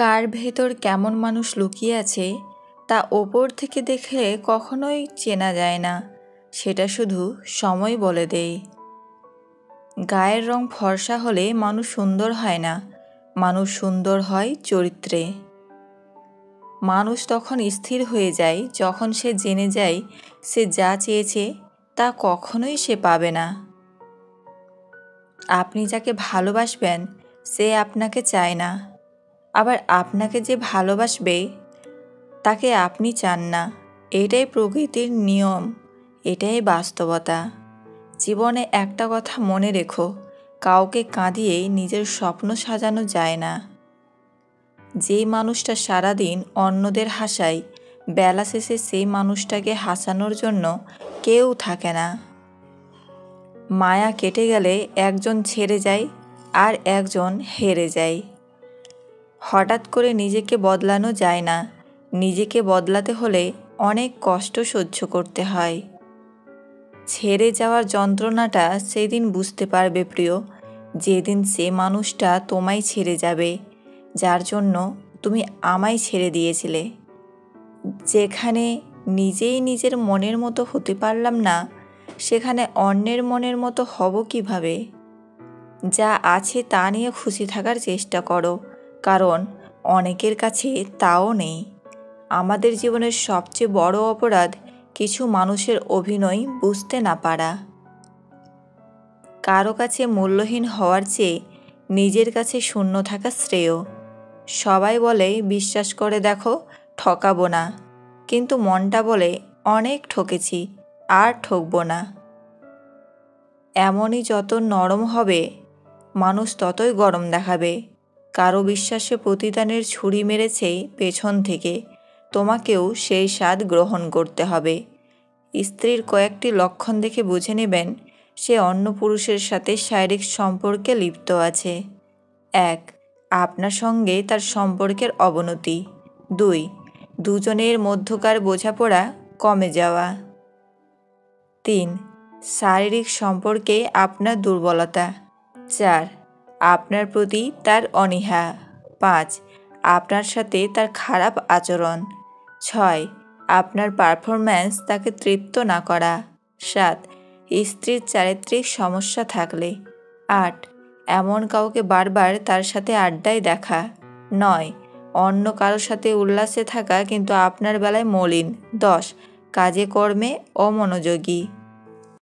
কার ভেতর কেমন মানুষ লুকিয়ে আছে তা ওপর থেকে দেখলে কখনোই চেনা যায় না, সেটা শুধু সময় বলে দেয়। গায়ের রং ফর্সা হলে মানুষ সুন্দর হয় না, মানুষ সুন্দর হয় চরিত্রে। মানুষ তখন স্থির হয়ে যায় যখন সে জেনে যায় সে যা চেয়েছে তা কখনোই সে পাবে না। আপনি যাকে ভালোবাসবেন সে আপনাকে চায় না, আবার আপনাকে যে ভালোবাসবে তাকে আপনি চান না। এটাই প্রকৃতির নিয়ম, এটাই বাস্তবতা। জীবনে একটা কথা মনে রেখো, কাউকে কাঁদিয়ে নিজের স্বপ্ন সাজানো যায় না। যেই মানুষটা সারাদিন অন্যদের হাসায়, বেলা শেষে সেই মানুষটাকে হাসানোর জন্য কেউ থাকে না। মায়া কেটে গেলে একজন ছেড়ে যায় আর একজন হেরে যায়। হঠাৎ করে নিজেকে বদলানো যায় না, নিজেকে বদলাতে হলে অনেক কষ্ট সহ্য করতে হয়। ছেড়ে যাওয়ার যন্ত্রণাটা সেদিন বুঝতে পারবে প্রিয়, যেদিন সে মানুষটা তোমায় ছেড়ে যাবে, যার জন্য তুমি আমায় ছেড়ে দিয়েছিলে। যেখানে নিজেই নিজের মনের মতো হতে পারলাম না, সেখানে অন্যের মনের মতো হব কিভাবে? যা আছে তা নিয়ে খুশি থাকার চেষ্টা করো, কারণ অনেকের কাছে তাও নেই। আমাদের জীবনের সবচেয়ে বড় অপরাধ কিছু মানুষের অভিনয় বুঝতে না পারা। কারো কাছে মূল্যহীন হওয়ার চেয়ে নিজের কাছে শূন্য থাকা শ্রেয়। সবাই বলে বিশ্বাস করে দেখো, ঠকাবো না, কিন্তু মনটা বলে অনেক ঠকেছি, আর ঠকবো না। এমনই যত নরম হবে মানুষ ততই গরম দেখাবে। কারো বিশ্বাসে প্রতিদানের ছুরি মেরেছে পেছন থেকে, তোমাকেও সেই স্বাদ গ্রহণ করতে হবে। স্ত্রীর কয়েকটি লক্ষণ দেখে বুঝে নেবেন সে অন্য পুরুষের সাথে শারীরিক সম্পর্কে লিপ্ত আছে। 1. আপনার সঙ্গে তার সম্পর্কের অবনতি। 2. দুজনের মধ্যকার বোঝাপড়া কমে যাওয়া। 3. শারীরিক সম্পর্কে আপনার দুর্বলতা। 4. আপনার প্রতি তার অনীহা। 5. আপনার সাথে তার খারাপ আচরণ। 6. আপনার পারফরম্যান্স তাকে তৃপ্ত না করা। 7. স্ত্রীর চারিত্রিক সমস্যা থাকলে। 8. এমন কাউকে বারবার তার সাথে আড্ডায় দেখা। 9. অন্য কারোর সাথে উল্লাসে থাকা কিন্তু আপনার বেলায় মলিন। 10. কাজে কর্মে অমনোযোগী।